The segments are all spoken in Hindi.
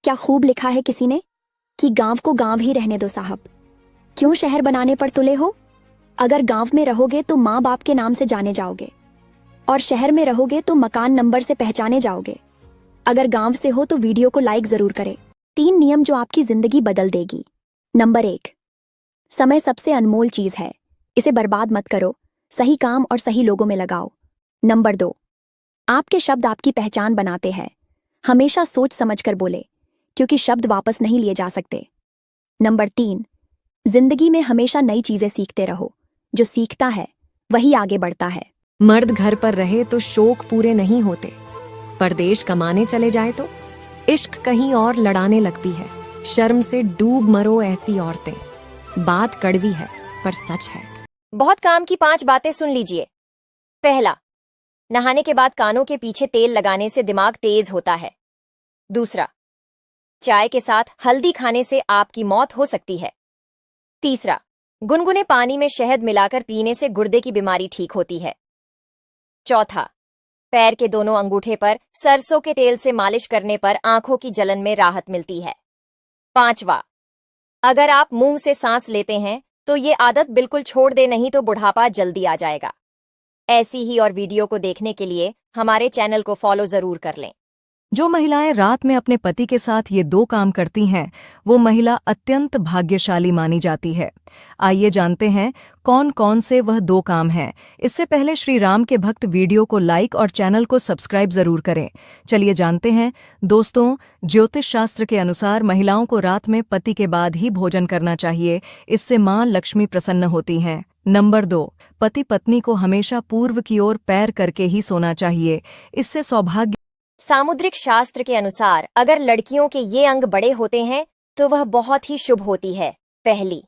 क्या खूब लिखा है किसी ने कि गांव को गांव ही रहने दो साहब, क्यों शहर बनाने पर तुले हो। अगर गांव में रहोगे तो माँ बाप के नाम से जाने जाओगे, और शहर में रहोगे तो मकान नंबर से पहचाने जाओगे। अगर गांव से हो तो वीडियो को लाइक जरूर करें। 3 नियम जो आपकी जिंदगी बदल देगी। नंबर 1, समय सबसे अनमोल चीज है, इसे बर्बाद मत करो, सही काम और सही लोगों में लगाओ। नंबर 2, आपके शब्द आपकी पहचान बनाते हैं, हमेशा सोच समझकर बोले, क्योंकि शब्द वापस नहीं लिए जा सकते। नंबर 3, जिंदगी में हमेशा नई चीजें सीखते रहो, जो सीखता है वही आगे बढ़ता है। मर्द घर पर रहे तो शौक पूरे नहीं होते, परदेश कमाने चले जाए तो इश्क कहीं और लड़ाने लगती है। शर्म से डूब मरो ऐसी औरतें। बात कड़वी है पर सच है। बहुत काम की 5 बातें सुन लीजिए। पहला, नहाने के बाद कानों के पीछे तेल लगाने से दिमाग तेज होता है। दूसरा, चाय के साथ हल्दी खाने से आपकी मौत हो सकती है। तीसरा, गुनगुने पानी में शहद मिलाकर पीने से गुर्दे की बीमारी ठीक होती है। चौथा, पैर के दोनों अंगूठे पर सरसों के तेल से मालिश करने पर आंखों की जलन में राहत मिलती है। पांचवा, अगर आप मुंह से सांस लेते हैं तो ये आदत बिल्कुल छोड़ दे, नहीं तो बुढ़ापा जल्दी आ जाएगा। ऐसी ही और वीडियो को देखने के लिए हमारे चैनल को फॉलो जरूर कर लें। जो महिलाएं रात में अपने पति के साथ ये 2 काम करती हैं, वो महिला अत्यंत भाग्यशाली मानी जाती है। आइए जानते हैं कौन कौन से वह 2 काम हैं। इससे पहले श्री राम के भक्त वीडियो को लाइक और चैनल को सब्सक्राइब जरूर करें। चलिए जानते हैं। दोस्तों, ज्योतिष शास्त्र के अनुसार महिलाओं को रात में पति के बाद ही भोजन करना चाहिए, इससे मां लक्ष्मी प्रसन्न होती हैं। नंबर 2, पति पत्नी को हमेशा पूर्व की ओर पैर करके ही सोना चाहिए, इससे सौभाग्य। सामुद्रिक शास्त्र के अनुसार अगर लड़कियों के ये अंग बड़े होते हैं तो वह बहुत ही शुभ होती है। पहली,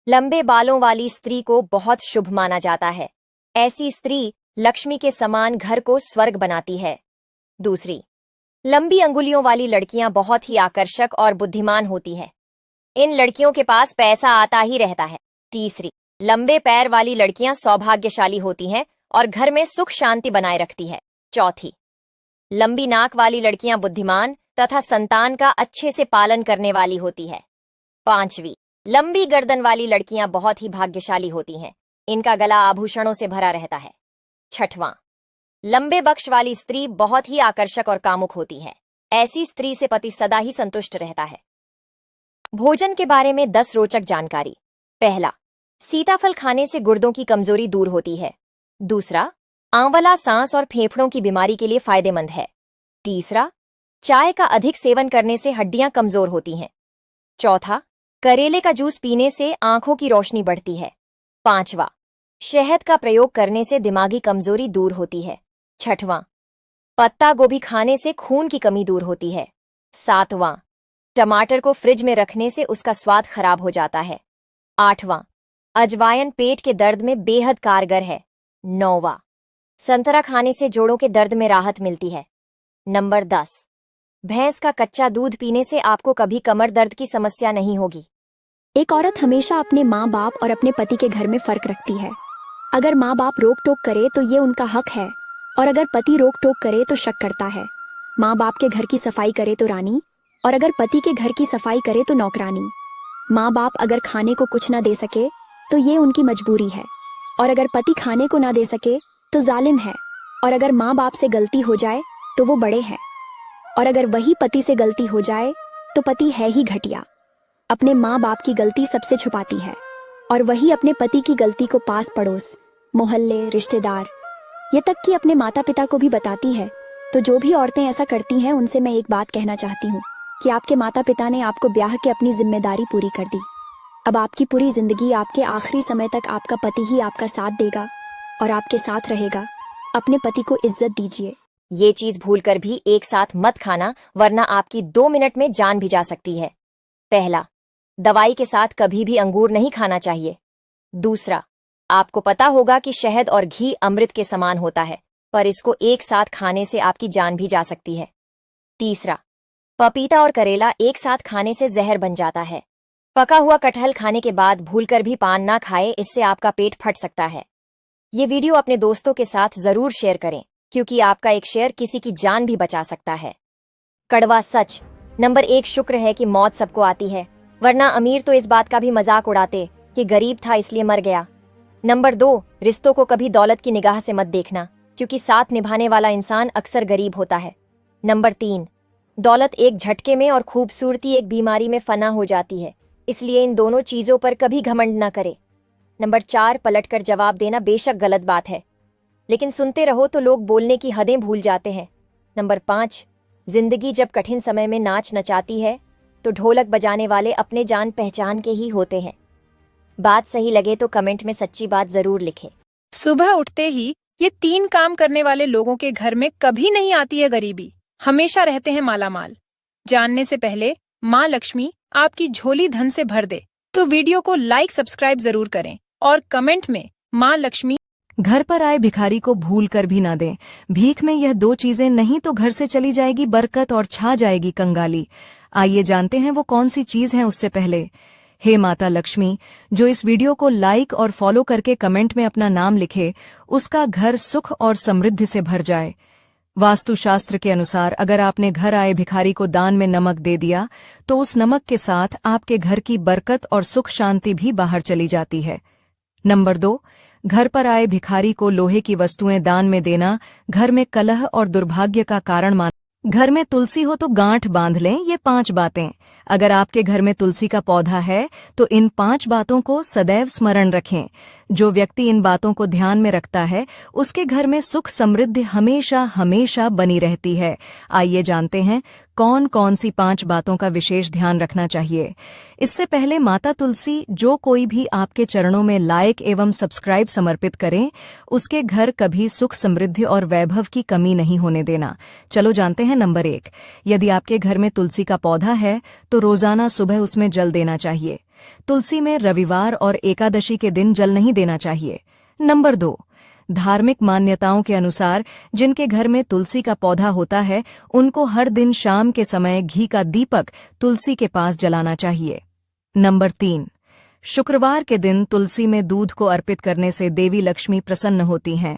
लंबे बालों वाली स्त्री को बहुत शुभ माना जाता है। ऐसी स्त्री लक्ष्मी के समान घर को स्वर्ग बनाती है। दूसरी, लंबी अंगुलियों वाली लड़कियां बहुत ही आकर्षक और बुद्धिमान होती है। इन लड़कियों के पास पैसा आता ही रहता है। तीसरी, लंबे पैर वाली लड़कियां सौभाग्यशाली होती हैं और घर में सुख शांति बनाए रखती है। चौथी, लंबी नाक वाली लड़कियां बुद्धिमान तथा संतान का अच्छे से पालन करने वाली होती है। पांचवी, लंबी गर्दन वाली लड़कियां बहुत ही भाग्यशाली होती हैं, इनका गला आभूषणों से भरा रहता है। छठवां, लंबे बक्ष वाली स्त्री बहुत ही आकर्षक और कामुक होती है। ऐसी स्त्री से पति सदा ही संतुष्ट रहता है। भोजन के बारे में 10 रोचक जानकारी। पहला, सीताफल खाने से गुर्दों की कमजोरी दूर होती है। दूसरा, आंवला सांस और फेफड़ों की बीमारी के लिए फायदेमंद है। तीसरा, चाय का अधिक सेवन करने से हड्डियां कमजोर होती हैं। चौथा, करेले का जूस पीने से आंखों की रोशनी बढ़ती है। पांचवा, शहद का प्रयोग करने से दिमागी कमजोरी दूर होती है। छठवां, पत्ता गोभी खाने से खून की कमी दूर होती है। सातवां, टमाटर को फ्रिज में रखने से उसका स्वाद खराब हो जाता है। आठवां, अजवायन पेट के दर्द में बेहद कारगर है। नौवां, संतरा खाने से जोड़ों के दर्द में राहत मिलती है। नंबर 10, भैंस का कच्चा दूध पीने से आपको कभी कमर दर्द की समस्या नहीं होगी। एक औरत हमेशा अपने माँ बाप और अपने पति के घर में फर्क रखती है। अगर माँ बाप रोक टोक करे तो ये उनका हक है, और अगर पति रोक टोक करे तो शक करता है। माँ बाप के घर की सफाई करे तो रानी, और अगर पति के घर की सफाई करे तो नौकरानी। माँ बाप अगर खाने को कुछ न दे सके तो ये उनकी मजबूरी है, और अगर पति खाने को ना दे सके तो जालिम है, और अगर माँ बाप से गलती हो जाए तो वो बड़े हैं, और अगर वही पति से गलती हो जाए तो पति है ही घटिया। अपने माँ बाप की गलती सबसे छुपाती है, और वही अपने पति की गलती को पास पड़ोस, मोहल्ले, रिश्तेदार, ये तक कि अपने माता पिता को भी बताती है। तो जो भी औरतें ऐसा करती हैं उनसे मैं एक बात कहना चाहती हूँ कि आपके माता पिता ने आपको ब्याह के अपनी जिम्मेदारी पूरी कर दी। अब आपकी पूरी जिंदगी, आपके आखिरी समय तक आपका पति ही आपका साथ देगा और आपके साथ रहेगा। अपने पति को इज्जत दीजिए। ये चीज भूलकर भी एक साथ मत खाना, वरना आपकी 2 मिनट में जान भी जा सकती है। पहला, दवाई के साथ कभी भी अंगूर नहीं खाना चाहिए। दूसरा, आपको पता होगा कि शहद और घी अमृत के समान होता है, पर इसको एक साथ खाने से आपकी जान भी जा सकती है। तीसरा, पपीता और करेला एक साथ खाने से जहर बन जाता है। पका हुआ कटहल खाने के बाद भूलकर भी पान ना खाए, इससे आपका पेट फट सकता है। ये वीडियो अपने दोस्तों के साथ जरूर शेयर करें, क्योंकि आपका एक शेयर किसी की जान भी बचा सकता है। कड़वा सच, नंबर 1 शुक्र है कि मौत सबको आती है, वरना अमीर तो इस बात का भी मजाक उड़ाते कि गरीब था इसलिए मर गया। नंबर 2 रिश्तों को कभी दौलत की निगाह से मत देखना, क्योंकि साथ निभाने वाला इंसान अक्सर गरीब होता है। नंबर 3 दौलत एक झटके में और खूबसूरती एक बीमारी में फना हो जाती है, इसलिए इन दोनों चीजों पर कभी घमंड न करे। नंबर 4 पलटकर जवाब देना बेशक गलत बात है, लेकिन सुनते रहो तो लोग बोलने की हदें भूल जाते हैं। नंबर 5 जिंदगी जब कठिन समय में नाच नचाती है तो ढोलक बजाने वाले अपने जान पहचान के ही होते हैं। बात सही लगे तो कमेंट में सच्ची बात जरूर लिखें। सुबह उठते ही ये 3 काम करने वाले लोगों के घर में कभी नहीं आती है गरीबी, हमेशा रहते हैं मालामाल। जानने से पहले माँ लक्ष्मी आपकी झोली धन से भर दे, तो वीडियो को लाइक सब्सक्राइब जरूर करें और कमेंट में माँ लक्ष्मी। घर पर आए भिखारी को भूल कर भी ना दें। भीख में यह 2 चीजें नहीं तो घर से चली जाएगी बरकत और छा जाएगी कंगाली। आइए जानते हैं वो कौन सी चीज है उससे पहले। हे माता लक्ष्मी, जो इस वीडियो को लाइक और फॉलो करके कमेंट में अपना नाम लिखे, उसका घर सुख और समृद्धि से भर जाए। वास्तुशास्त्र के अनुसार अगर आपने घर आए भिखारी को दान में नमक दे दिया तो उस नमक के साथ आपके घर की बरकत और सुख शांति भी बाहर चली जाती है। नंबर 2 घर पर आए भिखारी को लोहे की वस्तुएं दान में देना घर में कलह और दुर्भाग्य का कारण मान। घर में तुलसी हो तो गांठ बांध लें, ये 5 बातें। अगर आपके घर में तुलसी का पौधा है तो इन 5 बातों को सदैव स्मरण रखें। जो व्यक्ति इन बातों को ध्यान में रखता है उसके घर में सुख समृद्धि हमेशा हमेशा बनी रहती है। आइए जानते हैं कौन कौन सी 5 बातों का विशेष ध्यान रखना चाहिए। इससे पहले माता तुलसी जो कोई भी आपके चरणों में लाइक एवं सब्सक्राइब समर्पित करें, उसके घर कभी सुख समृद्धि और वैभव की कमी नहीं होने देना। चलो जानते हैं नंबर 1। यदि आपके घर में तुलसी का पौधा है तो रोजाना सुबह उसमें जल देना चाहिए। तुलसी में रविवार और एकादशी के दिन जल नहीं देना चाहिए। नंबर 2 धार्मिक मान्यताओं के अनुसार जिनके घर में तुलसी का पौधा होता है उनको हर दिन शाम के समय घी का दीपक तुलसी के पास जलाना चाहिए। नंबर 3 शुक्रवार के दिन तुलसी में दूध को अर्पित करने से देवी लक्ष्मी प्रसन्न होती हैं।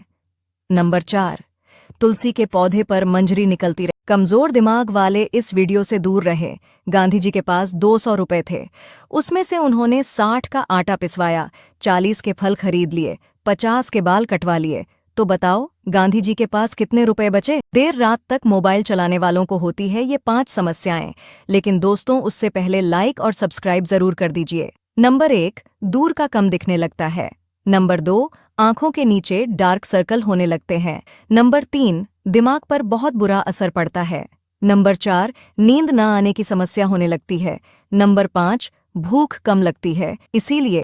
नंबर 4 तुलसी के पौधे पर मंजरी निकलती रहे। कमजोर दिमाग वाले इस वीडियो से दूर रहे। गांधी जी के पास 200 रुपए थे, उसमें से उन्होंने 60 का आटा पिसवाया, 40 के फल खरीद लिए, 50 के बाल कटवा लिए। तो बताओ गांधी जी के पास कितने रुपए बचे? देर रात तक मोबाइल चलाने वालों को होती है ये 5 समस्याएं, लेकिन दोस्तों उससे पहले लाइक और सब्सक्राइब जरूर कर दीजिए। नंबर 1 दूर का कम दिखने लगता है। नंबर 2 आंखों के नीचे डार्क सर्कल होने लगते हैं। नंबर 3 दिमाग पर बहुत बुरा असर पड़ता है। नंबर 4 नींद न आने की समस्या होने लगती है। नंबर 5 भूख कम लगती है। इसीलिए